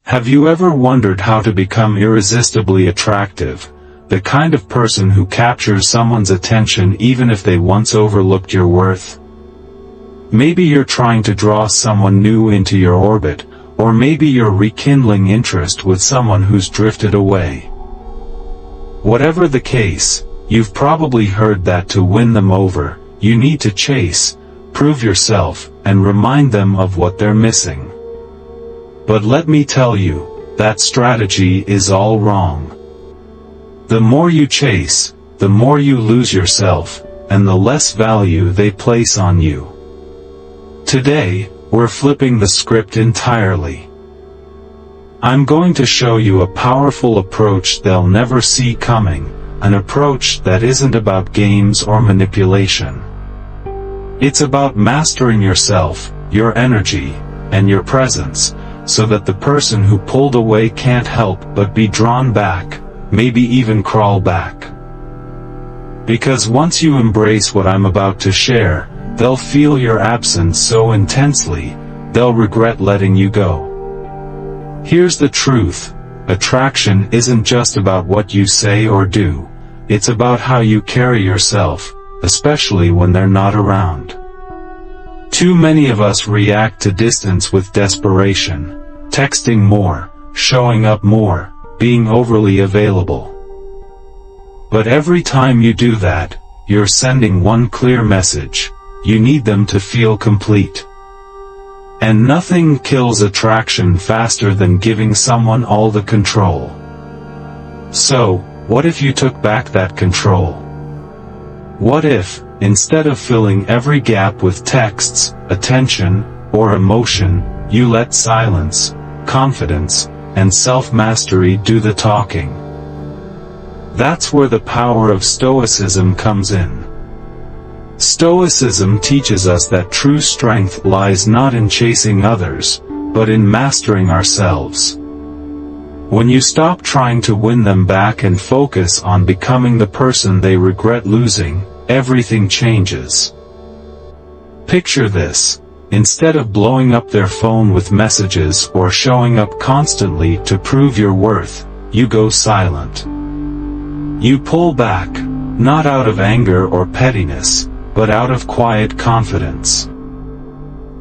Have you ever wondered how to become irresistibly attractive, the kind of person who captures someone's attention even if they once overlooked your worth? Maybe you're trying to draw someone new into your orbit, or maybe you're rekindling interest with someone who's drifted away. Whatever the case, you've probably heard that to win them over, you need to chase, prove yourself, and remind them of what they're missing. But let me tell you, that strategy is all wrong. The more you chase, the more you lose yourself, and the less value they place on you. Today, we're flipping the script entirely. I'm going to show you a powerful approach they'll never see coming, an approach that isn't about games or manipulation. It's about mastering yourself, your energy, and your presence, so that the person who pulled away can't help but be drawn back, maybe even crawl back. Because once you embrace what I'm about to share, they'll feel your absence so intensely, they'll regret letting you go. Here's the truth: attraction isn't just about what you say or do, it's about how you carry yourself, especially when they're not around. Too many of us react to distance with desperation, texting more, showing up more, being overly available. But every time you do that, you're sending one clear message: you need them to feel complete. And nothing kills attraction faster than giving someone all the control. So, what if you took back that control? What if, instead of filling every gap with texts, attention, or emotion, you let silence, confidence, and self-mastery do the talking? That's where the power of Stoicism comes in. Stoicism teaches us that true strength lies not in chasing others, but in mastering ourselves. When you stop trying to win them back and focus on becoming the person they regret losing, everything changes. Picture this: instead of blowing up their phone with messages or showing up constantly to prove your worth, you go silent. You pull back, not out of anger or pettiness, but out of quiet confidence.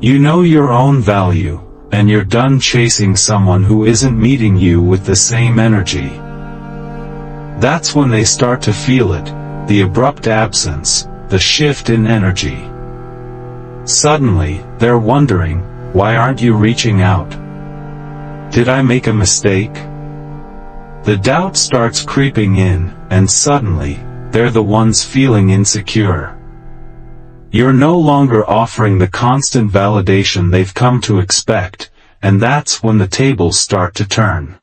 You know your own value, and you're done chasing someone who isn't meeting you with the same energy. That's when they start to feel it, the abrupt absence, the shift in energy. Suddenly, they're wondering, why aren't you reaching out? Did I make a mistake? The doubt starts creeping in, and suddenly, they're the ones feeling insecure. You're no longer offering the constant validation they've come to expect, and that's when the tables start to turn.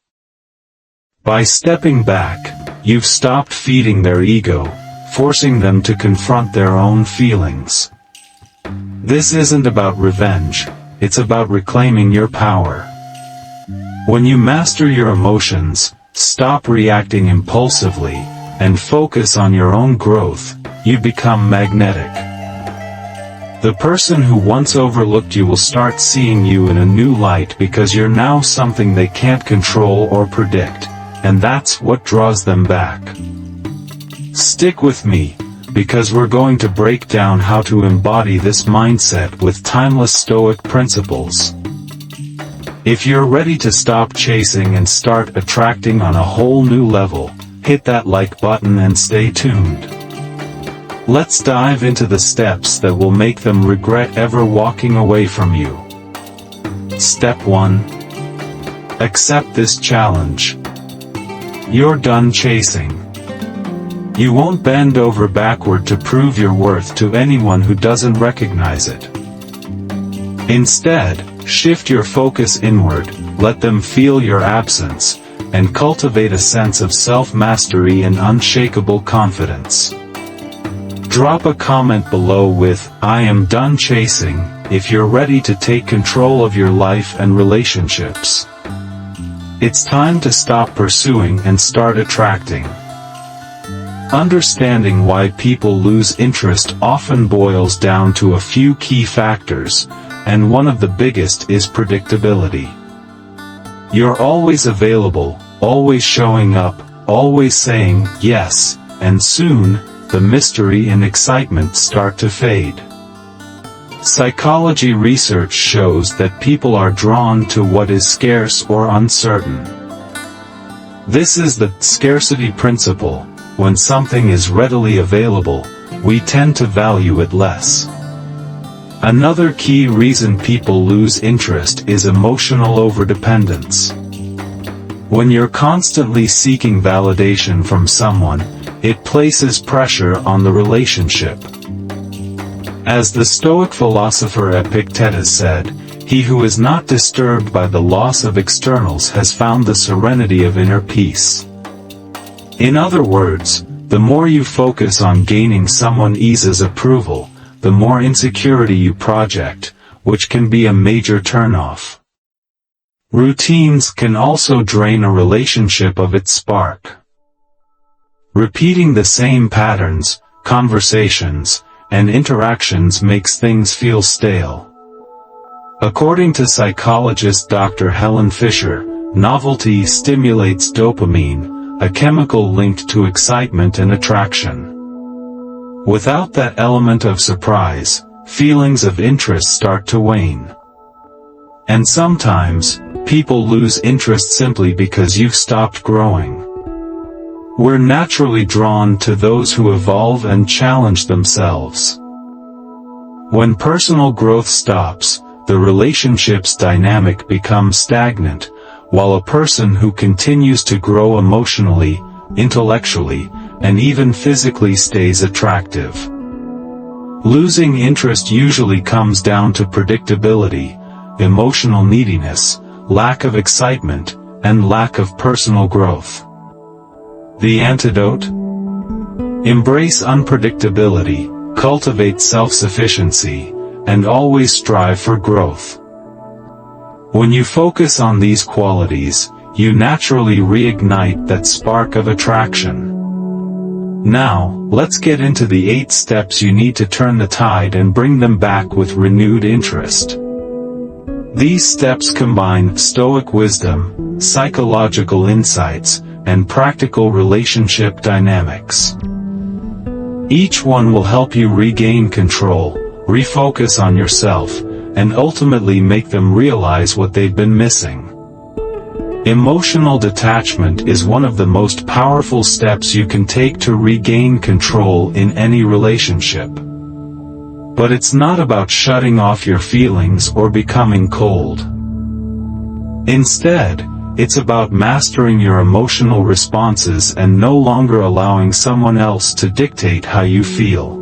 By stepping back, you've stopped feeding their ego, forcing them to confront their own feelings. This isn't about revenge, it's about reclaiming your power. When you master your emotions, stop reacting impulsively, and focus on your own growth, you become magnetic. The person who once overlooked you will start seeing you in a new light because you're now something they can't control or predict, and that's what draws them back. Stick with me, because we're going to break down how to embody this mindset with timeless Stoic principles. If you're ready to stop chasing and start attracting on a whole new level, hit that like button and stay tuned. Let's dive into the steps that will make them regret ever walking away from you. Step 1. Accept this challenge. You're done chasing. You won't bend over backward to prove your worth to anyone who doesn't recognize it. Instead, shift your focus inward, let them feel your absence, and cultivate a sense of self-mastery and unshakable confidence. Drop a comment below with, "I am done chasing," if you're ready to take control of your life and relationships. It's time to stop pursuing and start attracting. Understanding why people lose interest often boils down to a few key factors, and one of the biggest is predictability. You're always available, always showing up, always saying yes, and soon, the mystery and excitement start to fade. Psychology research shows that people are drawn to what is scarce or uncertain. This is the scarcity principle. When something is readily available, we tend to value it less. Another key reason people lose interest is emotional overdependence. When you're constantly seeking validation from someone, it places pressure on the relationship. As the Stoic philosopher Epictetus said, "He who is not disturbed by the loss of externals has found the serenity of inner peace." In other words, the more you focus on gaining someone else's approval, the more insecurity you project, which can be a major turnoff. Routines can also drain a relationship of its spark. Repeating the same patterns, conversations, and interactions makes things feel stale. According to psychologist Dr. Helen Fisher, novelty stimulates dopamine, a chemical linked to excitement and attraction. Without that element of surprise, feelings of interest start to wane. And sometimes, people lose interest simply because you've stopped growing. We're naturally drawn to those who evolve and challenge themselves. When personal growth stops, the relationship's dynamic becomes stagnant, while a person who continues to grow emotionally, intellectually, and even physically stays attractive. Losing interest usually comes down to predictability, emotional neediness, lack of excitement, and lack of personal growth. The antidote? Embrace unpredictability, cultivate self-sufficiency, and always strive for growth. When you focus on these qualities, you naturally reignite that spark of attraction. Now, let's get into the 8 steps you need to turn the tide and bring them back with renewed interest. These steps combine Stoic wisdom, psychological insights, and practical relationship dynamics. Each one will help you regain control, refocus on yourself, and ultimately make them realize what they've been missing. Emotional detachment is one of the most powerful steps you can take to regain control in any relationship. But it's not about shutting off your feelings or becoming cold. Instead, it's about mastering your emotional responses and no longer allowing someone else to dictate how you feel.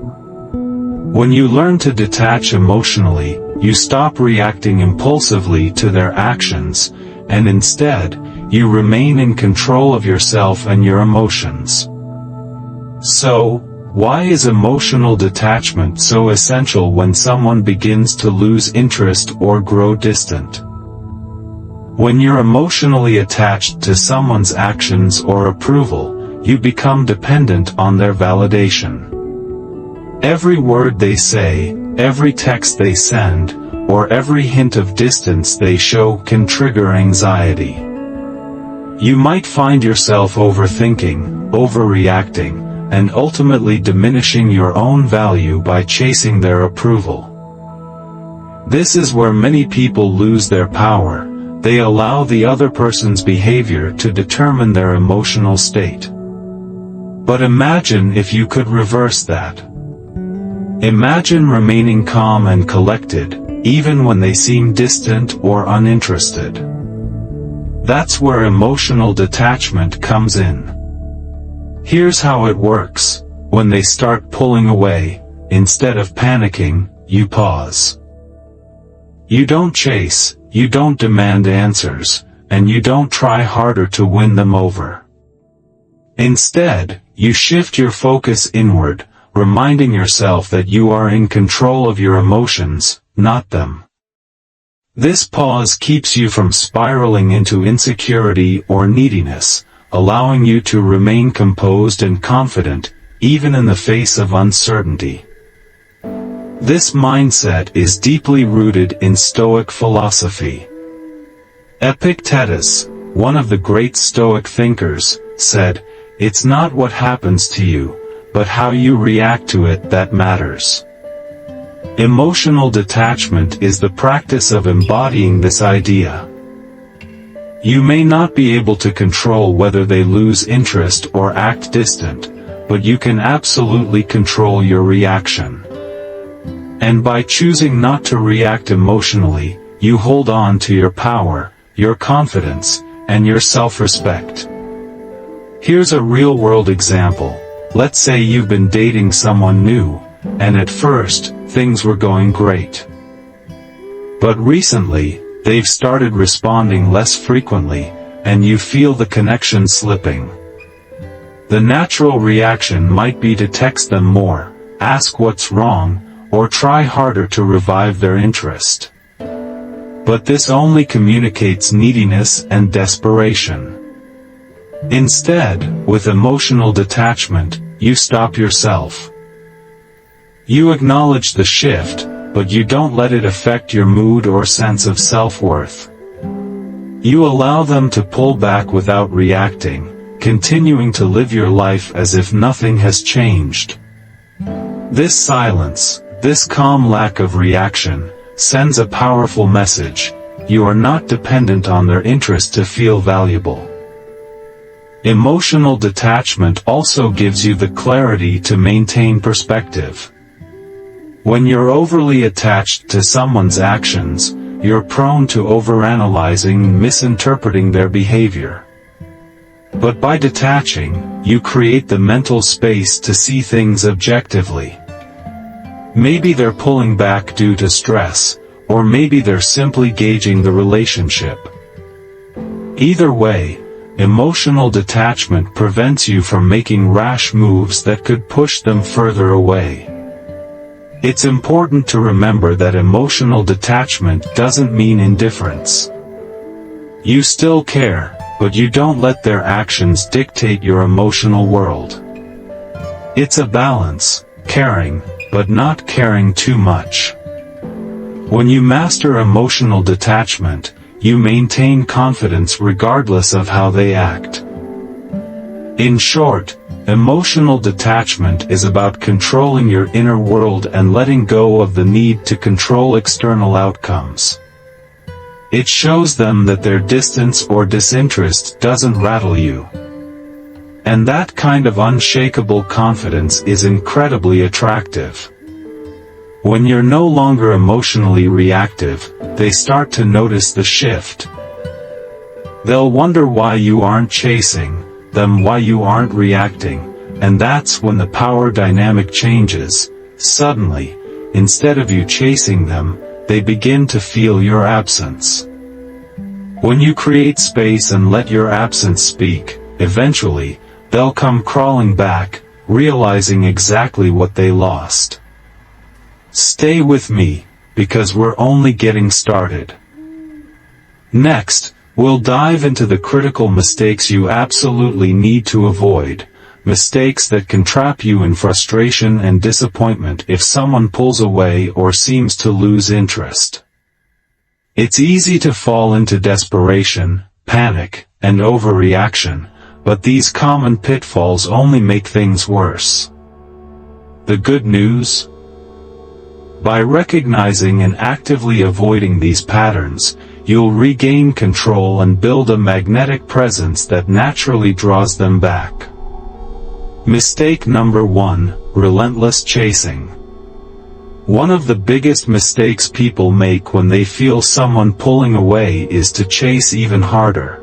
When you learn to detach emotionally, you stop reacting impulsively to their actions, and instead, you remain in control of yourself and your emotions. So, why is emotional detachment so essential when someone begins to lose interest or grow distant? When you're emotionally attached to someone's actions or approval, you become dependent on their validation. Every word they say, every text they send, or every hint of distance they show can trigger anxiety. You might find yourself overthinking, overreacting, and ultimately diminishing your own value by chasing their approval. This is where many people lose their power. They allow the other person's behavior to determine their emotional state. But imagine if you could reverse that. Imagine remaining calm and collected, even when they seem distant or uninterested. That's where emotional detachment comes in. Here's how it works. When they start pulling away, instead of panicking, you pause. You don't chase, you don't demand answers, and you don't try harder to win them over. Instead, you shift your focus inward, reminding yourself that you are in control of your emotions, not them. This pause keeps you from spiraling into insecurity or neediness, allowing you to remain composed and confident, even in the face of uncertainty. This mindset is deeply rooted in Stoic philosophy. Epictetus, one of the great Stoic thinkers, said, "It's not what happens to you, but how you react to it that matters." Emotional detachment is the practice of embodying this idea. You may not be able to control whether they lose interest or act distant, but you can absolutely control your reaction. And by choosing not to react emotionally, you hold on to your power, your confidence, and your self-respect. Here's a real-world example. Let's say you've been dating someone new, and at first, things were going great. But recently, they've started responding less frequently, and you feel the connection slipping. The natural reaction might be to text them more, ask what's wrong, or try harder to revive their interest. But this only communicates neediness and desperation. Instead, with emotional detachment, you stop yourself. You acknowledge the shift, but you don't let it affect your mood or sense of self-worth. You allow them to pull back without reacting, continuing to live your life as if nothing has changed. This silence, this calm lack of reaction, sends a powerful message: you are not dependent on their interest to feel valuable. Emotional detachment also gives you the clarity to maintain perspective. When you're overly attached to someone's actions, you're prone to overanalyzing and misinterpreting their behavior. But by detaching, you create the mental space to see things objectively. Maybe they're pulling back due to stress, or maybe they're simply gauging the relationship. Either way, emotional detachment prevents you from making rash moves that could push them further away. It's important to remember that emotional detachment doesn't mean indifference. You still care, but you don't let their actions dictate your emotional world. It's a balance, caring, but not caring too much. When you master emotional detachment, you maintain confidence regardless of how they act. In short, emotional detachment is about controlling your inner world and letting go of the need to control external outcomes. It shows them that their distance or disinterest doesn't rattle you. And that kind of unshakable confidence is incredibly attractive. When you're no longer emotionally reactive, they start to notice the shift. They'll wonder why you aren't chasing them, why you aren't reacting, and that's when the power dynamic changes. Suddenly, instead of you chasing them, they begin to feel your absence. When you create space and let your absence speak, eventually, they'll come crawling back, realizing exactly what they lost. Stay with me, because we're only getting started. Next, we'll dive into the critical mistakes you absolutely need to avoid, mistakes that can trap you in frustration and disappointment if someone pulls away or seems to lose interest. It's easy to fall into desperation, panic, and overreaction, but these common pitfalls only make things worse. The good news? By recognizing and actively avoiding these patterns, you'll regain control and build a magnetic presence that naturally draws them back. Mistake number 1: relentless chasing. One of the biggest mistakes people make when they feel someone pulling away is to chase even harder.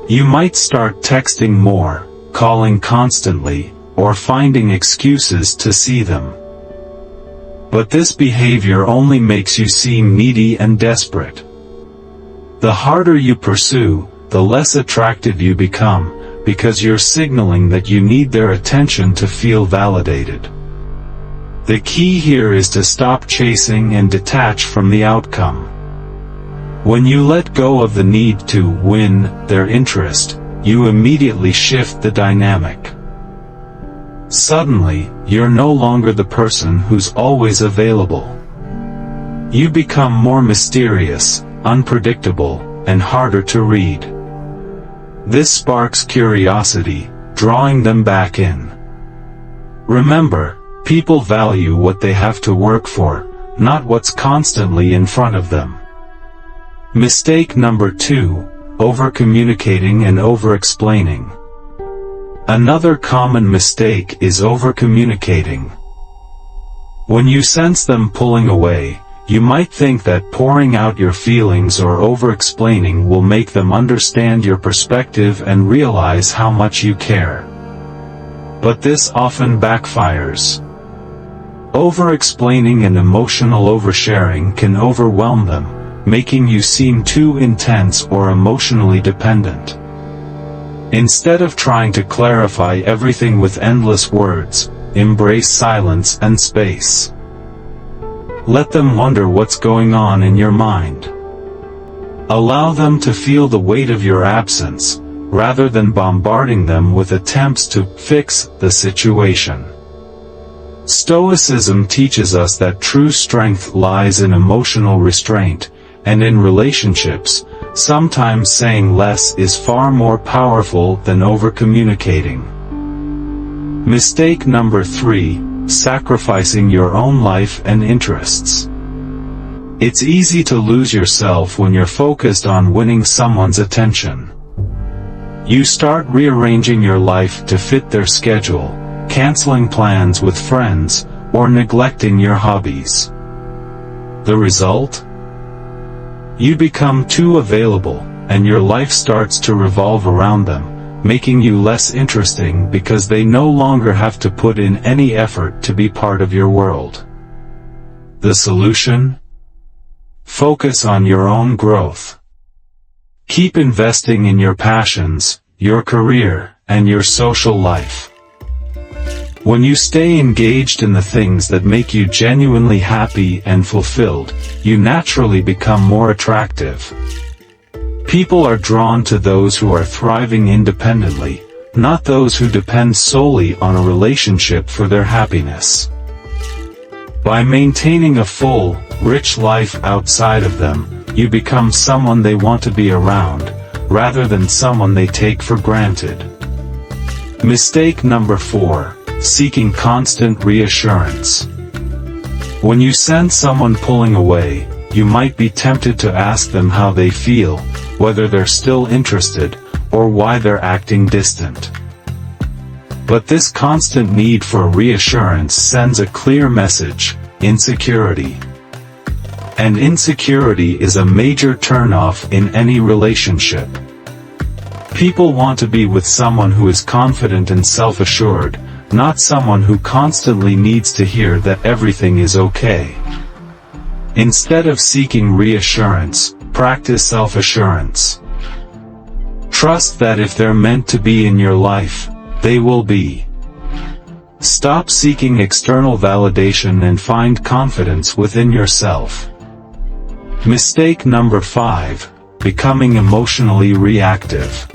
You might start texting more, calling constantly, or finding excuses to see them. But this behavior only makes you seem needy and desperate. The harder you pursue, the less attractive you become, because you're signaling that you need their attention to feel validated. The key here is to stop chasing and detach from the outcome. When you let go of the need to win their interest, you immediately shift the dynamic. Suddenly, you're no longer the person who's always available. You become more mysterious, unpredictable, and harder to read. This sparks curiosity, drawing them back in. Remember, people value what they have to work for, not what's constantly in front of them. Mistake number 2, over-communicating and over-explaining. Another common mistake is over-communicating. When you sense them pulling away, you might think that pouring out your feelings or over-explaining will make them understand your perspective and realize how much you care. But this often backfires. Over-explaining and emotional oversharing can overwhelm them, making you seem too intense or emotionally dependent. Instead of trying to clarify everything with endless words, embrace silence and space. Let them wonder what's going on in your mind. Allow them to feel the weight of your absence, rather than bombarding them with attempts to fix the situation. Stoicism teaches us that true strength lies in emotional restraint, and in relationships, sometimes saying less is far more powerful than over-communicating. Mistake number 3, sacrificing your own life and interests. It's easy to lose yourself when you're focused on winning someone's attention. You start rearranging your life to fit their schedule, canceling plans with friends, or neglecting your hobbies. The result? You become too available, and your life starts to revolve around them, making you less interesting because they no longer have to put in any effort to be part of your world. The solution? Focus on your own growth. Keep investing in your passions, your career, and your social life. When you stay engaged in the things that make you genuinely happy and fulfilled, you naturally become more attractive. People are drawn to those who are thriving independently, not those who depend solely on a relationship for their happiness. By maintaining a full, rich life outside of them, you become someone they want to be around, rather than someone they take for granted. Mistake number 4. Seeking constant reassurance. When you sense someone pulling away, you might be tempted to ask them how they feel, whether they're still interested, or why they're acting distant. But this constant need for reassurance sends a clear message: insecurity. And insecurity is a major turn-off in any relationship. People want to be with someone who is confident and self-assured, not someone who constantly needs to hear that everything is okay. Instead of seeking reassurance, practice self-assurance. Trust that if they're meant to be in your life, they will be. Stop seeking external validation and find confidence within yourself. Mistake number 5. Becoming emotionally reactive.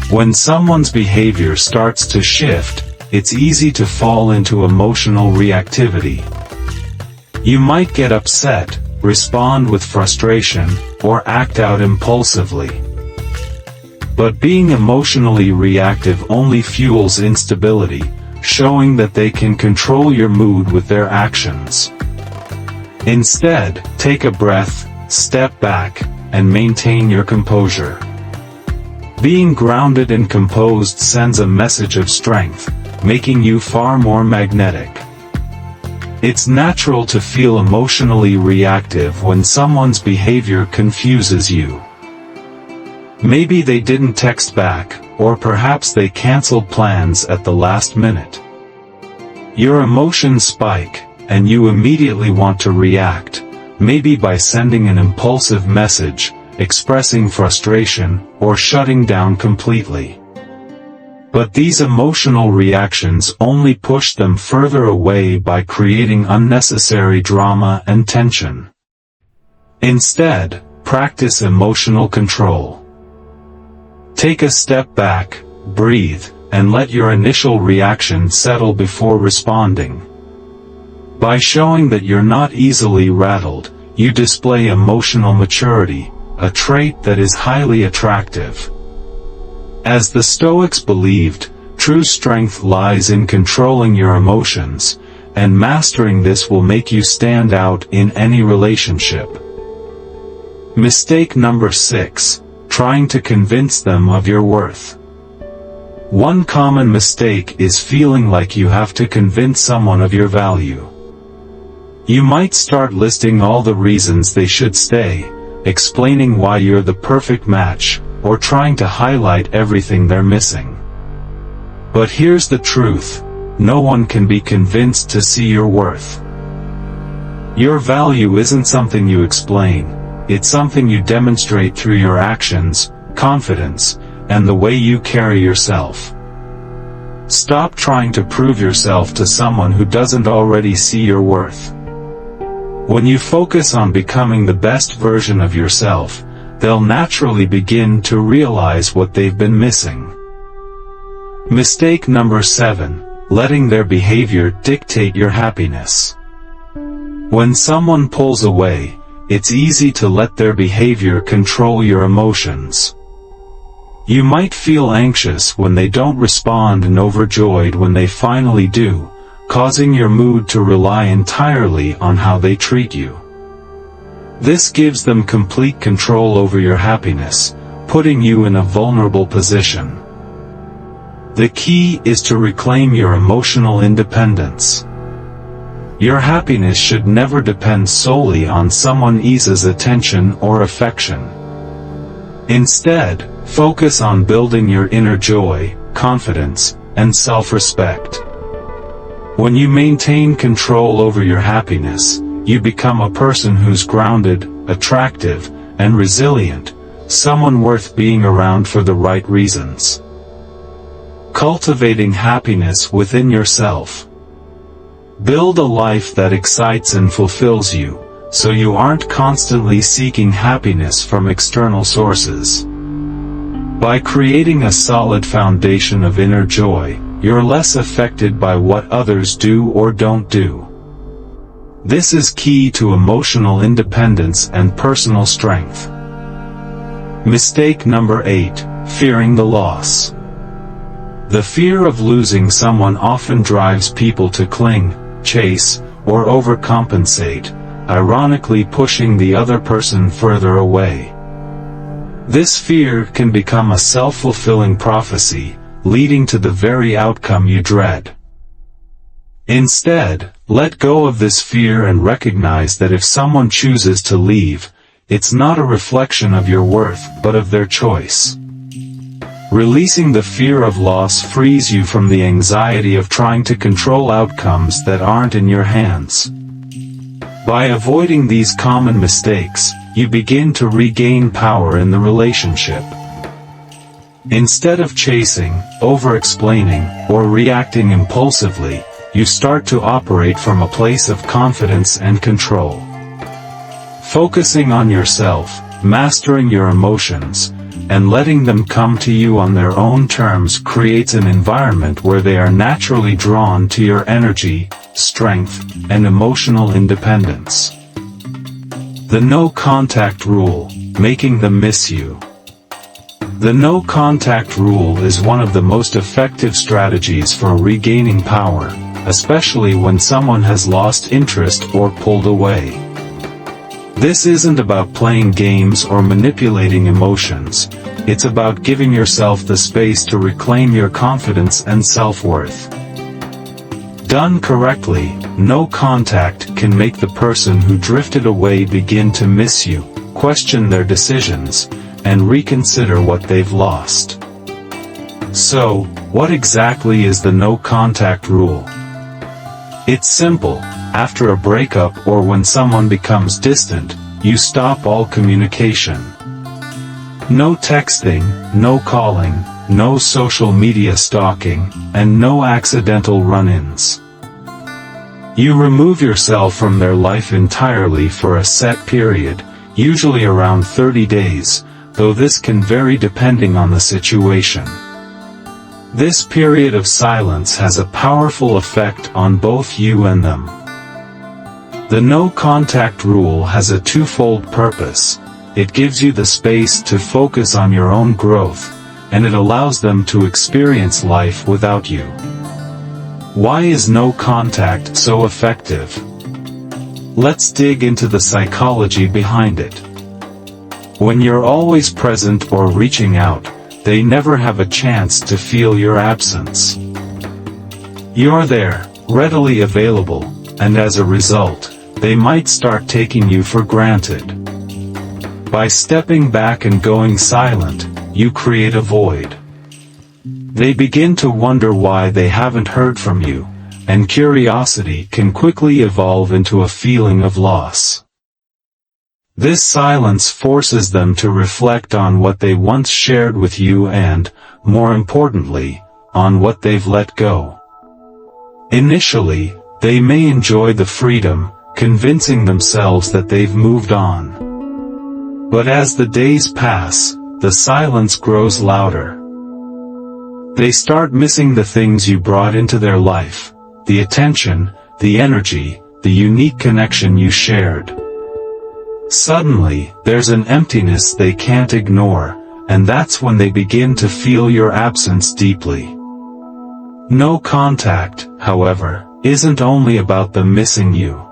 When someone's behavior starts to shift, it's easy to fall into emotional reactivity. You might get upset, respond with frustration, or act out impulsively. But being emotionally reactive only fuels instability, showing that they can control your mood with their actions. Instead, take a breath, step back, and maintain your composure. Being grounded and composed sends a message of strength, making you far more magnetic. It's natural to feel emotionally reactive when someone's behavior confuses you. Maybe they didn't text back, or perhaps they canceled plans at the last minute. Your emotions spike, and you immediately want to react, maybe by sending an impulsive message, expressing frustration, or shutting down completely. But these emotional reactions only push them further away by creating unnecessary drama and tension. Instead, practice emotional control. Take a step back, breathe, and let your initial reaction settle before responding. By showing that you're not easily rattled, you display emotional maturity, a trait that is highly attractive. As the Stoics believed, true strength lies in controlling your emotions, and mastering this will make you stand out in any relationship. Mistake number 6, trying to convince them of your worth. One common mistake is feeling like you have to convince someone of your value. You might start listing all the reasons they should stay, explaining why you're the perfect match, or trying to highlight everything they're missing. But here's the truth: no one can be convinced to see your worth. Your value isn't something you explain, it's something you demonstrate through your actions, confidence, and the way you carry yourself. Stop trying to prove yourself to someone who doesn't already see your worth. When you focus on becoming the best version of yourself, they'll naturally begin to realize what they've been missing. Mistake number 7, letting their behavior dictate your happiness. When someone pulls away, it's easy to let their behavior control your emotions. You might feel anxious when they don't respond and overjoyed when they finally do, causing your mood to rely entirely on how they treat you. This gives them complete control over your happiness, putting you in a vulnerable position. The key is to reclaim your emotional independence. Your happiness should never depend solely on someone else's attention or affection. Instead, focus on building your inner joy, confidence, and self-respect. When you maintain control over your happiness, you become a person who's grounded, attractive, and resilient, someone worth being around for the right reasons. Cultivating happiness within yourself. Build a life that excites and fulfills you, so you aren't constantly seeking happiness from external sources. By creating a solid foundation of inner joy, you're less affected by what others do or don't do. This is key to emotional independence and personal strength. Mistake number 8, fearing the loss. The fear of losing someone often drives people to cling, chase, or overcompensate, ironically pushing the other person further away. This fear can become a self-fulfilling prophecy, leading to the very outcome you dread. Instead, let go of this fear and recognize that if someone chooses to leave, it's not a reflection of your worth but of their choice. Releasing the fear of loss frees you from the anxiety of trying to control outcomes that aren't in your hands. By avoiding these common mistakes, you begin to regain power in the relationship. Instead of chasing, over-explaining, or reacting impulsively, you start to operate from a place of confidence and control. Focusing on yourself, mastering your emotions, and letting them come to you on their own terms creates an environment where they are naturally drawn to your energy, strength, and emotional independence. The no-contact rule, making them miss you. The no-contact rule is one of the most effective strategies for regaining power, especially when someone has lost interest or pulled away. This isn't about playing games or manipulating emotions, it's about giving yourself the space to reclaim your confidence and self-worth. Done correctly, no contact can make the person who drifted away begin to miss you, question their decisions, and reconsider what they've lost. So, what exactly is the no-contact rule? It's simple: after a breakup or when someone becomes distant, you stop all communication. No texting, no calling, no social media stalking, and no accidental run-ins. You remove yourself from their life entirely for a set period, usually around 30 days, though this can vary depending on the situation. This period of silence has a powerful effect on both you and them. The no-contact rule has a twofold purpose. it gives you the space to focus on your own growth, and it allows them to experience life without you. Why is no contact so effective? Let's dig into the psychology behind it. When you're always present or reaching out, they never have a chance to feel your absence. You're there, readily available, and as a result, they might start taking you for granted. By stepping back and going silent, you create a void. They begin to wonder why they haven't heard from you, and curiosity can quickly evolve into a feeling of loss. This silence forces them to reflect on what they once shared with you and, more importantly, on what they've let go. Initially, they may enjoy the freedom, convincing themselves that they've moved on. But as the days pass, the silence grows louder. They start missing the things you brought into their life, the attention, the energy, the unique connection you shared. Suddenly, there's an emptiness they can't ignore, and that's when they begin to feel your absence deeply. No contact, however, isn't only about them missing you.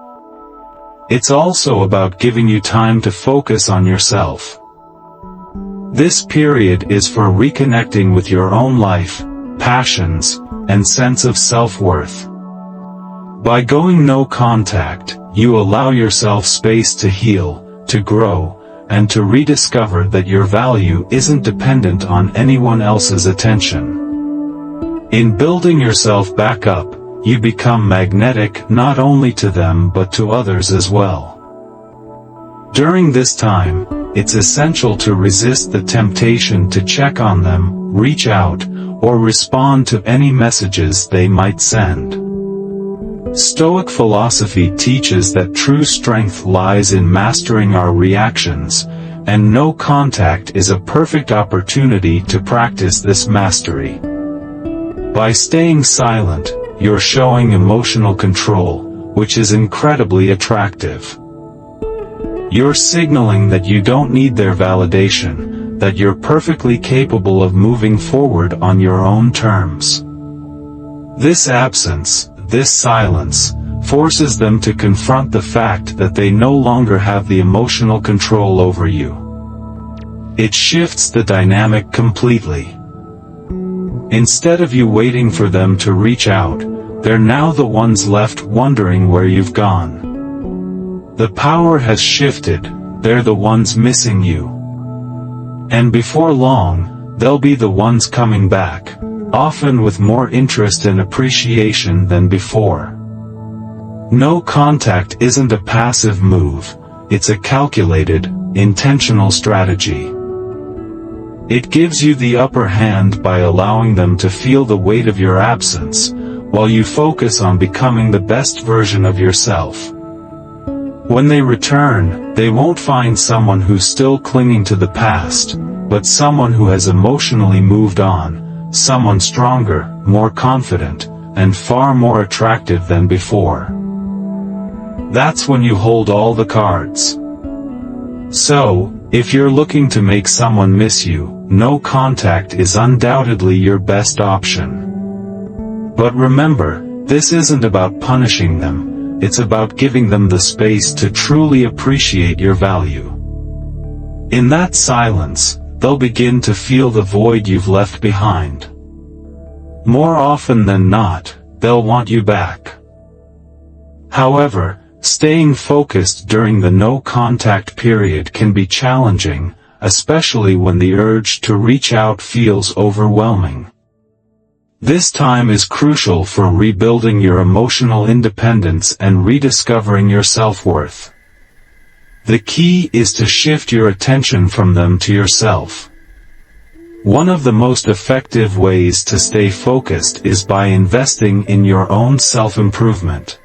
It's also about giving you time to focus on yourself. This period is for reconnecting with your own life, passions, and sense of self-worth. By going no contact, you allow yourself space to heal, to grow, and to rediscover that your value isn't dependent on anyone else's attention. In building yourself back up, you become magnetic not only to them but to others as well. During this time, it's essential to resist the temptation to check on them, reach out, or respond to any messages they might send. Stoic philosophy teaches that true strength lies in mastering our reactions, and no contact is a perfect opportunity to practice this mastery. By staying silent, you're showing emotional control, which is incredibly attractive. You're signaling that you don't need their validation, that you're perfectly capable of moving forward on your own terms. This absence, this silence, forces them to confront the fact that they no longer have the emotional control over you. It shifts the dynamic completely. Instead of you waiting for them to reach out, they're now the ones left wondering where you've gone. The power has shifted, they're the ones missing you. And before long, they'll be the ones coming back, often with more interest and appreciation than before. No contact isn't a passive move, it's a calculated, intentional strategy. It gives you the upper hand by allowing them to feel the weight of your absence, while you focus on becoming the best version of yourself. When they return, they won't find someone who's still clinging to the past, but someone who has emotionally moved on, someone stronger, more confident, and far more attractive than before. That's when you hold all the cards. So, if you're looking to make someone miss you, no contact is undoubtedly your best option. But remember, this isn't about punishing them, it's about giving them the space to truly appreciate your value. In that silence, they'll begin to feel the void you've left behind. More often than not, they'll want you back. However, staying focused during the no-contact period can be challenging, especially when the urge to reach out feels overwhelming. This time is crucial for rebuilding your emotional independence and rediscovering your self-worth. The key is to shift your attention from them to yourself. One of the most effective ways to stay focused is by investing in your own self-improvement.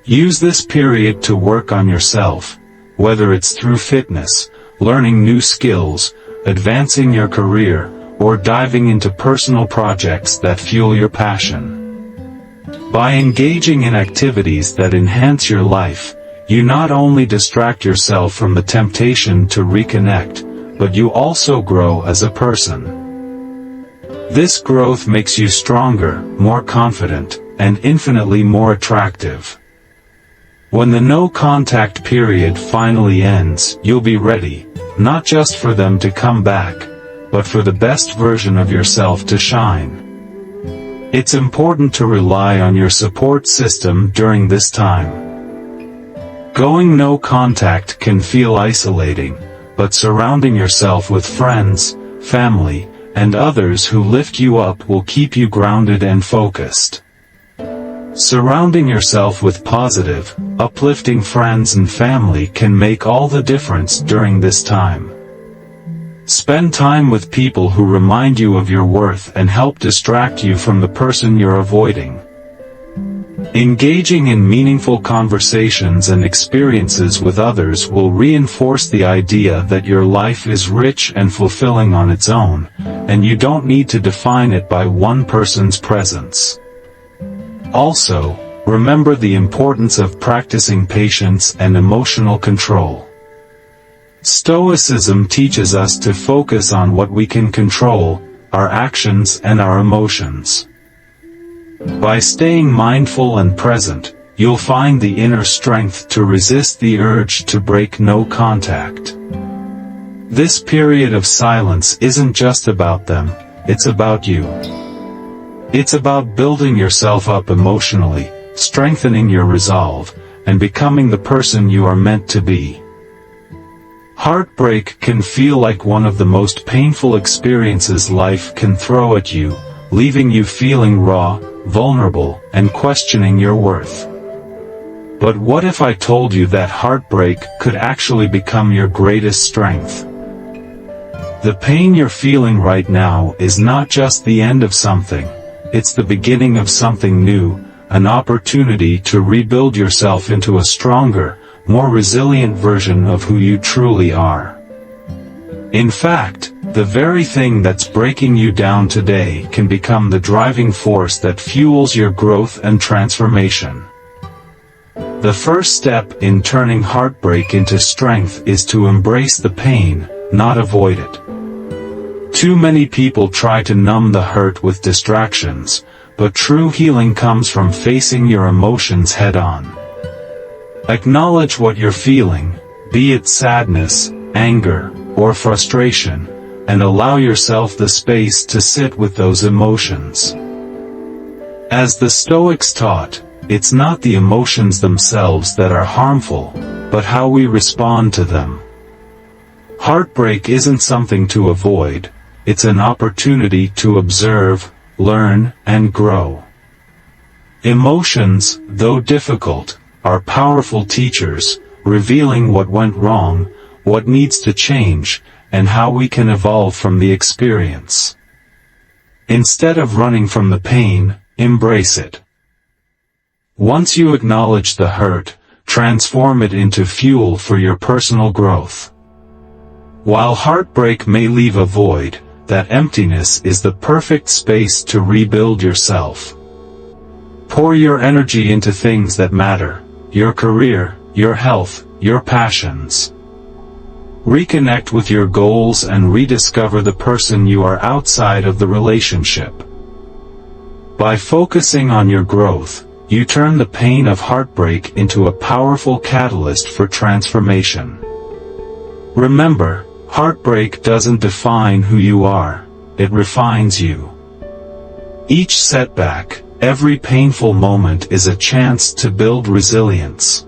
Use this period to work on yourself, whether it's through fitness, learning new skills, advancing your career, or diving into personal projects that fuel your passion. By engaging in activities that enhance your life, you not only distract yourself from the temptation to reconnect, but you also grow as a person. This growth makes you stronger, more confident, and infinitely more attractive. When the no-contact period finally ends, you'll be ready, not just for them to come back, but for the best version of yourself to shine. It's important to rely on your support system during this time. Going no contact can feel isolating, but surrounding yourself with friends, family, and others who lift you up will keep you grounded and focused. Surrounding yourself with positive, uplifting friends and family can make all the difference during this time. Spend time with people who remind you of your worth and help distract you from the person you're avoiding. Engaging in meaningful conversations and experiences with others will reinforce the idea that your life is rich and fulfilling on its own, and you don't need to define it by one person's presence. Also, remember the importance of practicing patience and emotional control. Stoicism teaches us to focus on what we can control, our actions and our emotions. By staying mindful and present, you'll find the inner strength to resist the urge to break no contact. This period of silence isn't just about them, it's about you. It's about building yourself up emotionally, strengthening your resolve, and becoming the person you are meant to be. Heartbreak can feel like one of the most painful experiences life can throw at you, leaving you feeling raw, vulnerable, and questioning your worth. But what if I told you that heartbreak could actually become your greatest strength? The pain you're feeling right now is not just the end of something. It's the beginning of something new, an opportunity to rebuild yourself into a stronger, more resilient version of who you truly are. In fact, the very thing that's breaking you down today can become the driving force that fuels your growth and transformation. The first step in turning heartbreak into strength is to embrace the pain, not avoid it. Too many people try to numb the hurt with distractions, but true healing comes from facing your emotions head-on. Acknowledge what you're feeling, be it sadness, anger, or frustration, and allow yourself the space to sit with those emotions. As the Stoics taught, it's not the emotions themselves that are harmful, but how we respond to them. Heartbreak isn't something to avoid. It's an opportunity to observe, learn, and grow. Emotions, though difficult, are powerful teachers, revealing what went wrong, what needs to change, and how we can evolve from the experience. Instead of running from the pain, embrace it. Once you acknowledge the hurt, transform it into fuel for your personal growth. While heartbreak may leave a void, that emptiness is the perfect space to rebuild yourself. Pour your energy into things that matter, your career, your health, your passions. Reconnect with your goals and rediscover the person you are outside of the relationship. By focusing on your growth, you turn the pain of heartbreak into a powerful catalyst for transformation. Remember, heartbreak doesn't define who you are, it refines you. Each setback, every painful moment is a chance to build resilience.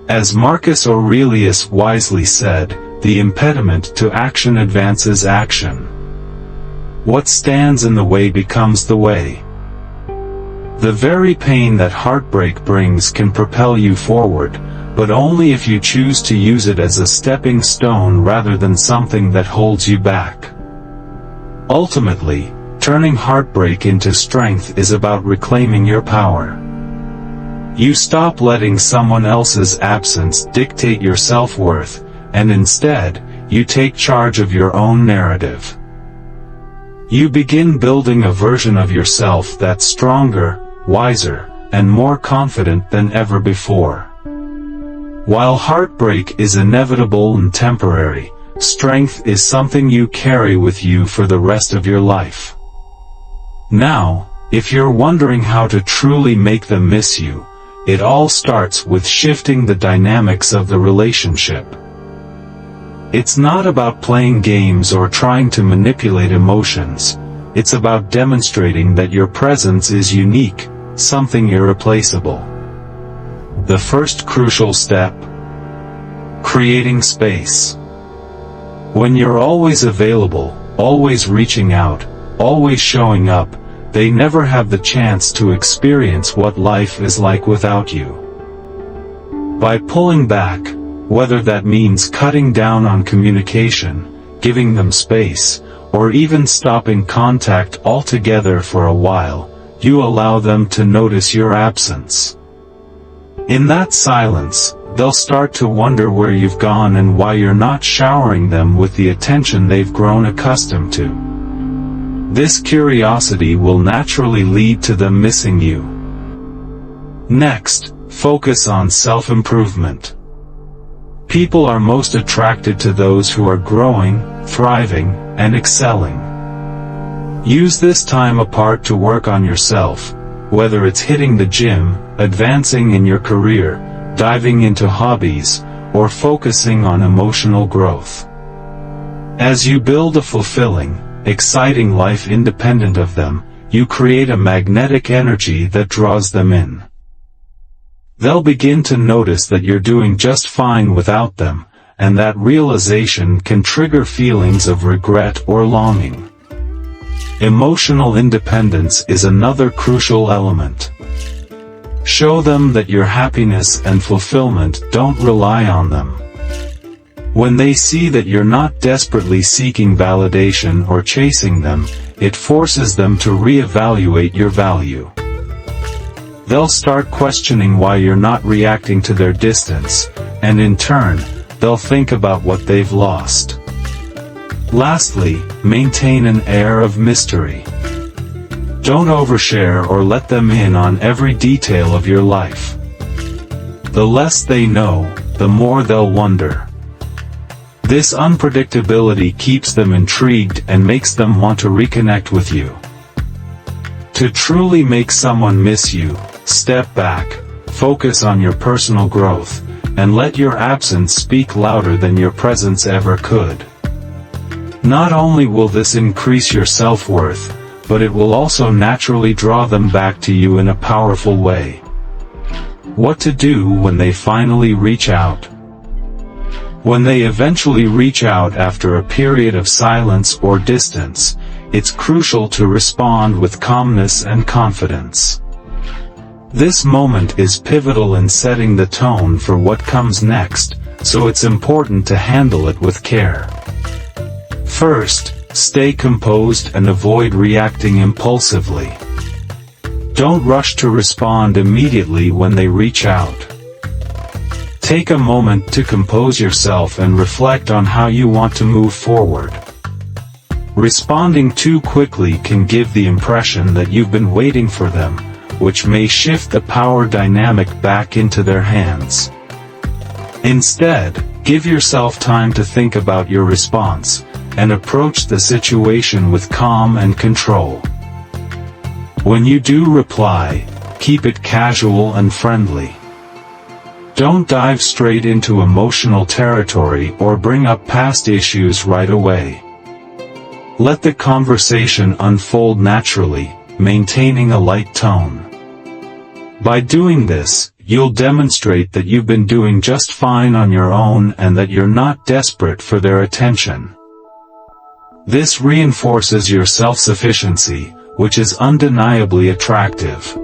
As Marcus Aurelius wisely said, the impediment to action advances action. What stands in the way becomes the way. The very pain that heartbreak brings can propel you forward, but only if you choose to use it as a stepping stone rather than something that holds you back. Ultimately, turning heartbreak into strength is about reclaiming your power. You stop letting someone else's absence dictate your self-worth, and instead, you take charge of your own narrative. You begin building a version of yourself that's stronger, wiser, and more confident than ever before. While heartbreak is inevitable and temporary, strength is something you carry with you for the rest of your life. Now, if you're wondering how to truly make them miss you, it all starts with shifting the dynamics of the relationship. It's not about playing games or trying to manipulate emotions. It's about demonstrating that your presence is unique, something irreplaceable. The first crucial step: creating space. When you're always available, always reaching out, always showing up, they never have the chance to experience what life is like without you. By pulling back, whether that means cutting down on communication, giving them space, or even stopping contact altogether for a while, you allow them to notice your absence. In that silence, they'll start to wonder where you've gone and why you're not showering them with the attention they've grown accustomed to. This curiosity will naturally lead to them missing you. Next, focus on self-improvement. People are most attracted to those who are growing, thriving, and excelling. Use this time apart to work on yourself, whether it's hitting the gym, advancing in your career, diving into hobbies, or focusing on emotional growth. As you build a fulfilling, exciting life independent of them, you create a magnetic energy that draws them in. They'll begin to notice that you're doing just fine without them, and that realization can trigger feelings of regret or longing. Emotional independence is another crucial element. Show them that your happiness and fulfillment don't rely on them. When they see that you're not desperately seeking validation or chasing them, it forces them to reevaluate your value. They'll start questioning why you're not reacting to their distance, and in turn, they'll think about what they've lost. Lastly, maintain an air of mystery. Don't overshare or let them in on every detail of your life. The less they know, the more they'll wonder. This unpredictability keeps them intrigued and makes them want to reconnect with you. To truly make someone miss you, step back, focus on your personal growth, and let your absence speak louder than your presence ever could. Not only will this increase your self-worth, but it will also naturally draw them back to you in a powerful way. What to do when they finally reach out? When they eventually reach out after a period of silence or distance, it's crucial to respond with calmness and confidence. This moment is pivotal in setting the tone for what comes next, so it's important to handle it with care. First, stay composed and avoid reacting impulsively. Don't rush to respond immediately when they reach out. Take a moment to compose yourself and reflect on how you want to move forward. Responding too quickly can give the impression that you've been waiting for them, which may shift the power dynamic back into their hands. Instead, give yourself time to think about your response, and approach the situation with calm and control. When you do reply, keep it casual and friendly. Don't dive straight into emotional territory or bring up past issues right away. Let the conversation unfold naturally, maintaining a light tone. By doing this, you'll demonstrate that you've been doing just fine on your own and that you're not desperate for their attention. This reinforces your self-sufficiency, which is undeniably attractive.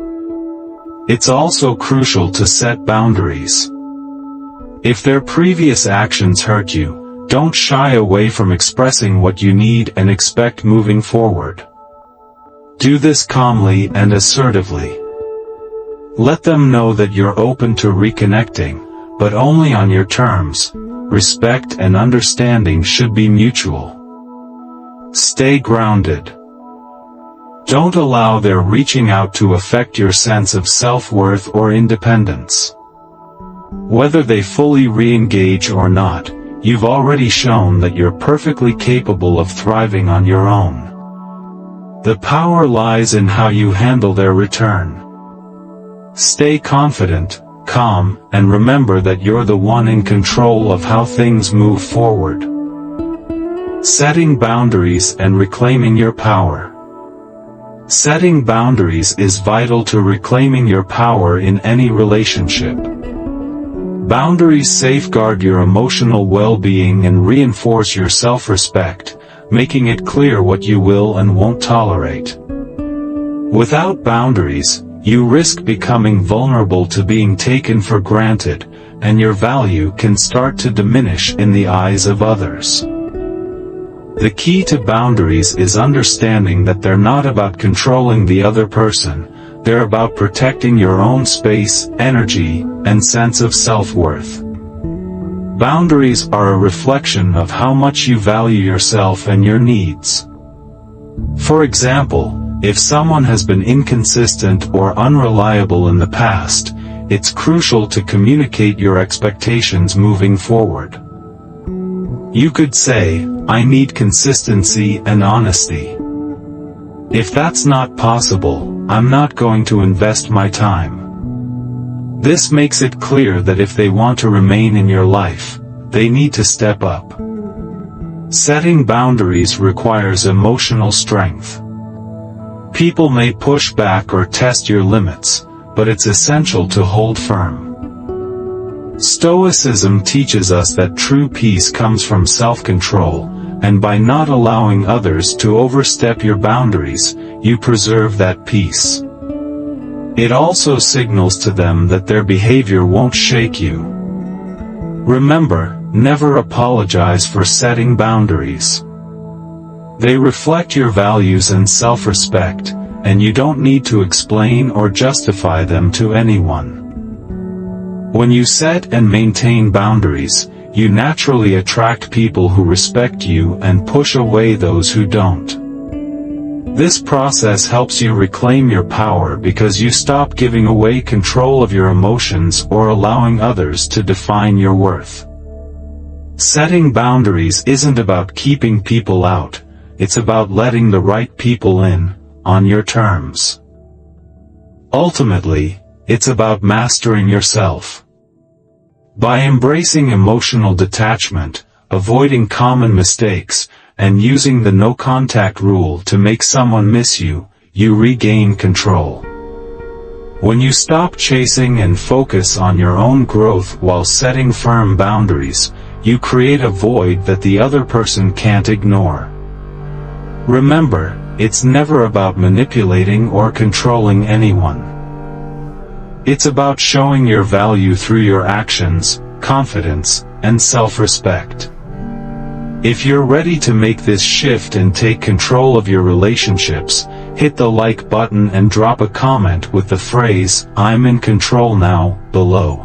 It's also crucial to set boundaries. If their previous actions hurt you, don't shy away from expressing what you need and expect moving forward. Do this calmly and assertively. Let them know that you're open to reconnecting, but only on your terms. Respect and understanding should be mutual. Stay grounded. Don't allow their reaching out to affect your sense of self-worth or independence. Whether they fully re-engage or not, you've already shown that you're perfectly capable of thriving on your own. The power lies in how you handle their return. Stay confident, calm, and remember that you're the one in control of how things move forward. Setting boundaries and reclaiming your power. Setting boundaries is vital to reclaiming your power in any relationship. Boundaries safeguard your emotional well-being and reinforce your self-respect, making it clear what you will and won't tolerate. Without boundaries, you risk becoming vulnerable to being taken for granted, and your value can start to diminish in the eyes of others. The key to boundaries is understanding that they're not about controlling the other person, they're about protecting your own space, energy, and sense of self-worth. Boundaries are a reflection of how much you value yourself and your needs. For example, if someone has been inconsistent or unreliable in the past, it's crucial to communicate your expectations moving forward. You could say, "I need consistency and honesty. If that's not possible, I'm not going to invest my time." This makes it clear that if they want to remain in your life, they need to step up. Setting boundaries requires emotional strength. People may push back or test your limits, but it's essential to hold firm. Stoicism teaches us that true peace comes from self-control, and by not allowing others to overstep your boundaries, you preserve that peace. It also signals to them that their behavior won't shake you. Remember, never apologize for setting boundaries. They reflect your values and self-respect, and you don't need to explain or justify them to anyone. When you set and maintain boundaries, you naturally attract people who respect you and push away those who don't. This process helps you reclaim your power because you stop giving away control of your emotions or allowing others to define your worth. Setting boundaries isn't about keeping people out, it's about letting the right people in, on your terms. Ultimately, it's about mastering yourself. By embracing emotional detachment, avoiding common mistakes, and using the no-contact rule to make someone miss you, you regain control. When you stop chasing and focus on your own growth while setting firm boundaries, you create a void that the other person can't ignore. Remember, it's never about manipulating or controlling anyone. It's about showing your value through your actions, confidence, and self-respect. If you're ready to make this shift and take control of your relationships, hit the like button and drop a comment with the phrase, "I'm in control now," below.